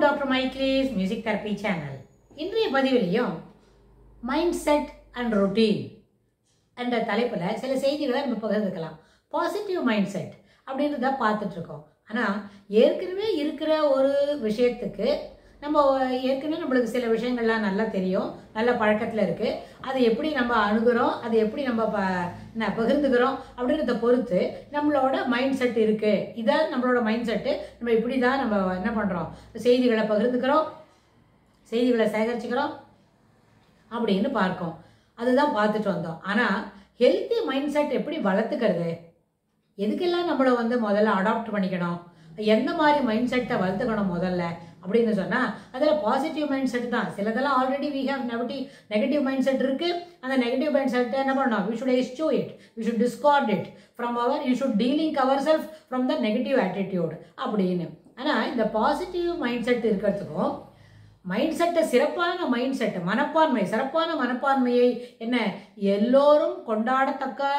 Dr. Maitri's Music Therapy Channel. இன்றைய பதிவிலையும் mind set and routine என்ற தலைப்பில் சில செய்திகளை நம்ம பகிர்ந்துக்கலாம். பாசிட்டிவ் மைண்ட் செட் அப்படின்றத பார்த்துட்ருக்கோம். ஆனால் ஏற்கனவே இருக்கிற ஒரு விஷயத்துக்கு நம்ம ஏற்கனவே நம்மளுக்கு சில விஷயங்கள்லாம் நல்லா தெரியும், நல்ல பழக்கத்தில் இருக்குது. அதை எப்படி நம்ம அணுகிறோம், அதை எப்படி நம்ம பகிர்ந்துக்கிறோம் அப்படின்றத பொறுத்து நம்மளோட மைண்ட் செட் இருக்குது. இதான் நம்மளோட மைண்ட் செட்டு. நம்ம இப்படி தான் நம்ம என்ன பண்ணுறோம், செய்திகளை பகிர்ந்துக்கிறோம், செய்திகளை சேகரிச்சுக்கிறோம் அப்படின்னு பார்க்கோம். அதுதான் பார்த்துட்டு வந்தோம். ஆனால் ஹெல்த்தி மைண்ட் செட் எப்படி வளர்த்துக்கிறது, எதுக்கெல்லாம் நம்மளை முதல்ல அடாப்ட் பண்ணிக்கணும், எந்த மாதிரி மைண்ட் செட்டை வளர்த்துக்கணும் முதல்ல அப்படின்னு சொன்னால் அதில் பாசிட்டிவ் மைண்ட் செட் தான். சிலதெல்லாம் already we have negative mindset இருக்குது. அந்த நெகட்டிவ் மைண்ட் செட்டை என்ன பண்ணணும், we should eschew it, we should discard it from you should dealing our self from the negative attitude அப்படின்னு. ஆனால் இந்த பாசிட்டிவ் மைண்ட் செட் இருக்கிறதுக்கும் மைண்ட் செட்டை சிறப்பான மைண்ட் செட்டு மனப்பான்மை, சிறப்பான மனப்பான்மையை என்ன எல்லோரும் கொண்டாடத்தக்க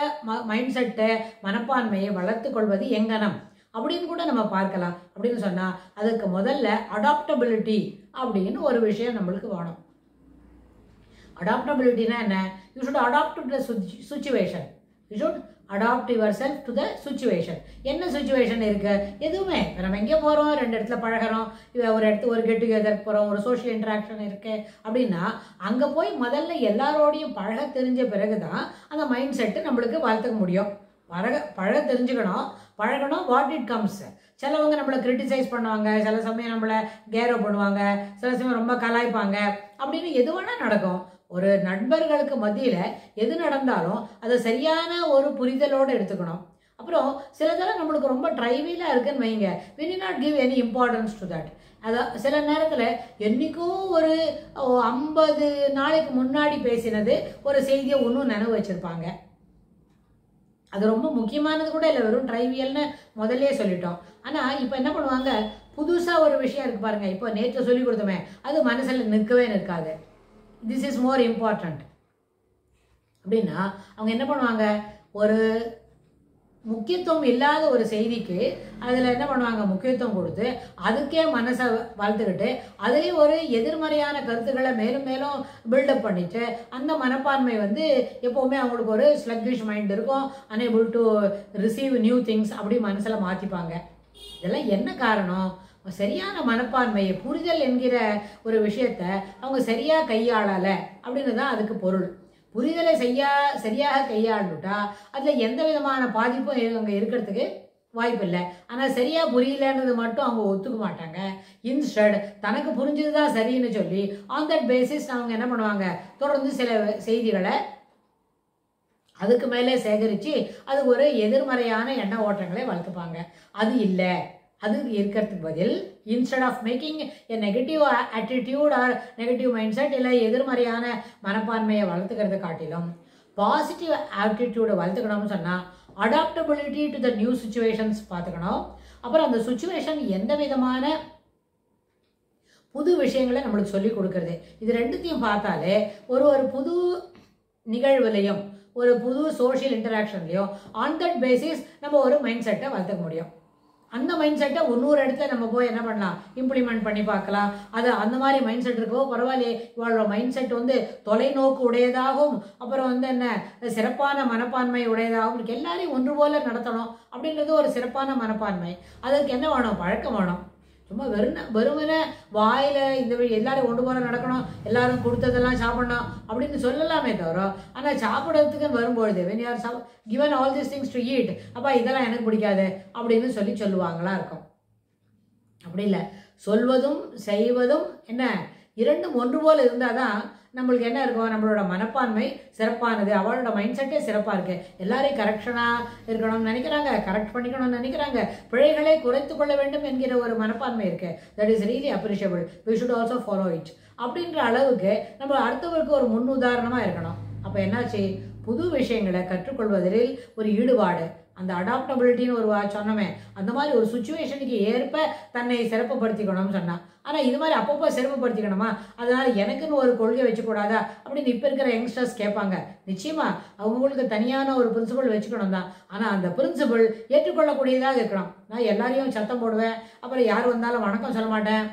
மைண்ட் செட்டை மனப்பான்மையை வளர்த்து கொள்வது எங்கனம் அப்படின்னு கூட நம்ம பார்க்கலாம். அப்படின்னு சொன்னால் அதுக்கு முதல்ல அடாப்டபிலிட்டி அப்படின்னு ஒரு விஷயம் நம்மளுக்கு வேணும். அடாப்டபிலிட்டினா என்ன, you should adapt to the situation, you should adapt yourself to the situation. என்ன சுச்சுவேஷன் இருக்கு, எதுவுமே நம்ம எங்கே போகிறோம், ரெண்டு இடத்துல பழகிறோம், ஒரு கெட் டுகெதர் போகிறோம், ஒரு சோஷியல் இன்ட்ராக்ஷன் இருக்கு அப்படின்னா அங்கே போய் முதல்ல எல்லாரோடையும் பழக தெரிஞ்ச பிறகு தான் அந்த மைண்ட் செட்டு நம்மளுக்கு வளர்த்துக்க முடியும். பழக தெரிஞ்சுக்கணும், பழகணும். What it comes. சிலவங்க நம்மளை கிரிட்டிசைஸ் பண்ணுவாங்க, சில சமயம் நம்மளை கேரோ பண்ணுவாங்க, சில சமயம் ரொம்ப கலாய்ப்பாங்க அப்படின்னு எது வேணால் நடக்கும். ஒரு நண்பர்களுக்கு மத்தியில் எது நடந்தாலும் அதை சரியான ஒரு புரிதலோடு எடுத்துக்கணும். அப்புறம் சிலதெல்லாம் நம்மளுக்கு ரொம்ப ட்ரைவிலாக இருக்குன்னு வைங்க, we need not give any importance to that. அதான் சில நேரத்தில் என்றைக்கும் ஒரு 50 நாளைக்கு முன்னாடி பேசினது ஒரு செய்தியை இன்னும் நினைவு வச்சுருப்பாங்க. அது ரொம்ப முக்கியமானது கூட இல்லை, வெறும் ட்ரைவியல்னு முதல்லே சொல்லிட்டோம். ஆனால் இப்போ என்ன பண்ணுவாங்க, புதுசாக ஒரு விஷயம் இருக்குது பாருங்கள், இப்போ நேற்று சொல்லி கொடுத்தோமே அது மனசில் நிற்கவே நிற்காது. திஸ் இஸ் மோர் இம்பார்ட்டண்ட் அப்படின்னா அவங்க என்ன பண்ணுவாங்க, ஒரு முக்கியத்துவம் இல்லாத ஒரு செய்திக்கு அதில் என்ன பண்ணுவாங்க, முக்கியத்துவம் கொடுத்து அதுக்கே மனசை வளர்த்துக்கிட்டு அதுலேயும் ஒரு எதிர்மறையான கருத்துக்களை மேலும் மேலும் பில்டப் பண்ணிட்டு அந்த மனப்பான்மை எப்போவுமே அவங்களுக்கு ஒரு ஸ்லக்கிஷ் மைண்ட் இருக்கும், unable to receive new things அப்படி மனசில் மாற்றிப்பாங்க. இதெல்லாம் என்ன காரணம், சரியான மனப்பான்மையை புரிதல் என்கிற ஒரு விஷயத்த அவங்க சரியாக கையாளலை அப்படின்னு தான் அதுக்கு பொருள். புரிதலை சரியாக கையாளுட்டா அதில் எந்த விதமான பாதிப்பும் அங்கே இருக்கிறதுக்கு வாய்ப்பு இல்லை. ஆனால் சரியாக புரியலன்றது மட்டும் அவங்க ஒத்துக்க மாட்டாங்க. இன்ஸ்டட் தனக்கு புரிஞ்சது தான் சரின்னு சொல்லி ஆன் தட் பேசிஸ் அவங்க என்ன பண்ணுவாங்க, தொடர்ந்து சில செய்திகளை அதுக்கு மேலே சேகரித்து அது ஒரு எதிர்மறையான எண்ண ஓட்டங்களை வளர்த்துப்பாங்க. அது இல்லை, அது இருக்கிறதுக்கு பதில் instead of making a negative attitude or negative mindset இல்லை எதிர்மறையான மனப்பான்மையை வளர்த்துக்கிறத காட்டிலும் பாசிட்டிவ் ஆட்டிடியூடை வளர்த்துக்கணும்னு சொன்னால் adaptability to the new situations பார்த்துக்கணும். அப்புறம் அந்த சுச்சுவேஷன் எந்த விதமான புது விஷயங்களை நம்மளுக்கு சொல்லி கொடுக்கறது, இது ரெண்டுத்தையும் பார்த்தாலே ஒரு புது நிகழ்வுலையும் ஒரு புது சோஷியல் இன்டராக்ஷன்லையும் ஆன் தட் பேசிஸ் நம்ம ஒரு மைண்ட் செட்டை வளர்த்துக்க முடியும். அந்த மைண்ட் செட்டை இன்னொரு இடத்துல நம்ம போய் என்ன பண்ணலாம், இம்ப்ளிமெண்ட் பண்ணி பார்க்கலாம். அது அந்த மாதிரி மைண்ட் செட் இருக்கோ பரவாயில்லையே, இவளோட மைண்ட் செட் தொலைநோக்கு உடையதாகவும் அப்புறம் என்ன சிறப்பான மனப்பான்மை உடையதாகவும் எல்லாரையும் ஒன்று போல நடத்தணும் அப்படின்றது ஒரு சிறப்பான மனப்பான்மை. அதற்கு என்ன வேணும், பழக்கம் வேணும். சும்மா வெறுமனே வாயில் இந்த எல்லாரும் ஒன்று போல நடக்கணும், எல்லாரும் கொடுத்ததெல்லாம் சாப்பிடணும் அப்படின்னு சொல்லலாமே தவிர, ஆனால் சாப்பிட்றதுக்கு வரும்பொழுது when you are given all these things to eat, அப்பா இதெல்லாம் எனக்கு பிடிக்காது அப்படின்னு சொல்லுவாங்களா இருக்கும். அப்படி இல்லை, சொல்வதும் செய்வதும் என்ன இரண்டும் ஒன்று போல் இருந்தால் தான் நம்மளுக்கு என்ன இருக்கும், நம்மளோட மனப்பான்மை சிறப்பானது, அவளோட மைண்ட் செட்டே சிறப்பாக இருக்குது. எல்லாரையும் கரெக்ஷனாக இருக்கணும்னு நினைக்கிறாங்க, கரெக்ட் பண்ணிக்கணும்னு நினைக்கிறாங்க, பிழைகளை குறைத்து கொள்ள வேண்டும் என்கிற ஒரு மனப்பான்மை இருக்குது. That is really appreciable, we should also follow it அப்படின்ற அளவுக்கு நம்ம அடுத்தவருக்கு ஒரு முன் உதாரணமாக இருக்கணும். அப்போ என்னாச்சு, புது விஷயங்களை கற்றுக்கொள்வதில் ஒரு ஈடுபாடு, அந்த அடாப்டபிலிட்டின்னு ஒரு சொன்னோமே அந்த மாதிரி ஒரு சுச்சுவேஷனுக்கு ஏற்ப தன்னை சிறப்புப்படுத்திக்கணும்னு சொன்னான். ஆனால் இது மாதிரி அப்பப்போ சிறப்புப்படுத்திக்கணுமா, அதனால் எனக்குன்னு ஒரு கொள்கை வச்சுக்கூடாதா அப்படின்னு இப்போ இருக்கிற யங்ஸ்டர்ஸ் கேட்பாங்க. நிச்சயமாக அவங்களுக்கு தனியான ஒரு பிரின்சிபல் வச்சுக்கணும் தான். ஆனால் அந்த பிரின்சிபல் ஏற்றுக்கொள்ளக்கூடியதாக இருக்கணும். நான் எல்லாரையும் சத்தம் போடுவேன், அப்புறம் யார் வந்தாலும் வணக்கம் சொல்ல மாட்டேன்,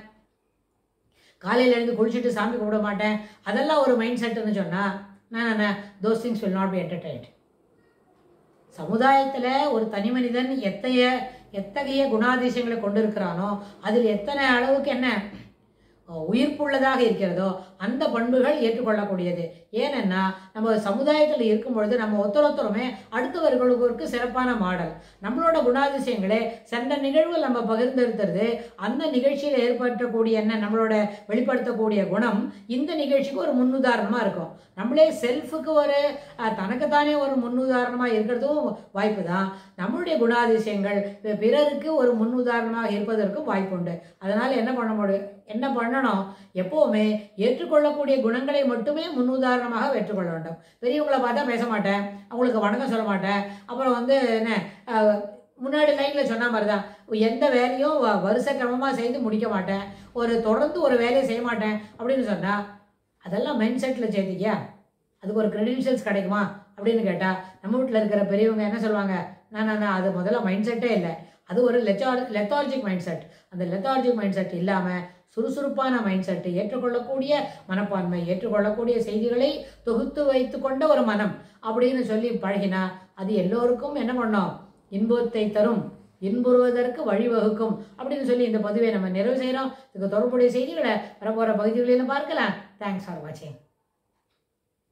காலையில் எழுந்து குளிச்சுட்டு சாமி கும்பிட மாட்டேன், அதெல்லாம் ஒரு மைண்ட் செட்டுன்னு சொன்னால் நான் those things will not be entertained. சமுதாயத்தில் ஒரு தனி மனிதன் எத்தகைய குணாதிசயங்களை கொண்டிருக்கிறானோ அதில் எத்தனை அளவுக்கு என்ன உயிர்ப்புள்ளதாக இருக்கிறதோ அந்த பண்புகள் ஏற்றுக்கொள்ளக்கூடியது. ஏனென்னா நம்ம சமுதாயத்தில் இருக்கும் பொழுது நம்ம ஒருத்தருமே அடுத்தவர்களுக்கு சிறப்பான மாடல். நம்மளோட குணாதிசயங்களே சென்ற நிகழ்வு நம்ம பகிர்ந்தெடுத்துறது, அந்த நிகழ்ச்சியில் ஏற்பட்டக்கூடிய என்ன நம்மளோட வெளிப்படுத்தக்கூடிய குணம் இந்த நிகழ்ச்சிக்கு ஒரு முன்னுதாரணமாக இருக்கும். நம்மளே செல்ஃபுக்கு ஒரு தனக்குத்தானே ஒரு முன்னுதாரணமாக இருக்கிறதும் வாய்ப்பு தான். நம்மளுடைய குணாதிசயங்கள் பிறருக்கு ஒரு முன்னுதாரணமாக இருப்பதற்கும் வாய்ப்பு உண்டு. அதனால் என்ன பண்ணணும், எப்போவுமே ஏற்றுக்கொள்ளக்கூடிய குணங்களை மட்டுமே முன்னுதாரணமாக ஏற்றுக்கொள்ள வேண்டும். பெரியவங்களை பார்த்தா பேச மாட்டேன், அவங்களுக்கு வணக்கம் சொல்ல மாட்டேன், அப்புறம் என்ன முன்னாடி லைனில் சொன்ன மாதிரி தான் எந்த வேலையும் வருஷ கிரமமாக செய்து முடிக்க மாட்டேன், தொடர்ந்து ஒரு வேலையை செய்ய மாட்டேன் அப்படின்னு சொன்னால் அதெல்லாம் மைண்ட் செட்டில் சேர்த்திக்கியா அதுக்கு ஒரு கிரெடென்ஷியல்ஸ் கிடைக்குமா அப்படின்னு கேட்டால் நம்ம வீட்டில் இருக்கிற பெரியவங்க என்ன சொல்லுவாங்க, நான் அது முதல்ல மைண்ட் செட்டே இல்லை, அது ஒரு லெத்தார்ஜிக் மைண்ட் செட். அந்த லெத்தார்ஜிக் மைண்ட் செட் இல்லாமல் சுறுசுறுப்பான மைண்ட் செட்டு, ஏற்றுக்கொள்ளக்கூடிய மனப்பான்மை, ஏற்றுக்கொள்ளக்கூடிய செய்திகளை தொகுத்து வைத்து கொண்ட ஒரு மனம் அப்படின்னு சொல்லி பழகினா அது எல்லோருக்கும் என்ன பண்ணோம், இன்பத்தை தரும், இன்புறுவதற்கு வழிவகுக்கும் அப்படின்னு சொல்லி இந்த பதிவை நம்ம நிறைவு செய்கிறோம். இதுக்கு தொடர்புடைய செய்திகளை வரப்போகிற பகுதிகளில் பார்க்கலாம். தேங்க்ஸ் ஃபார் வாட்சிங்.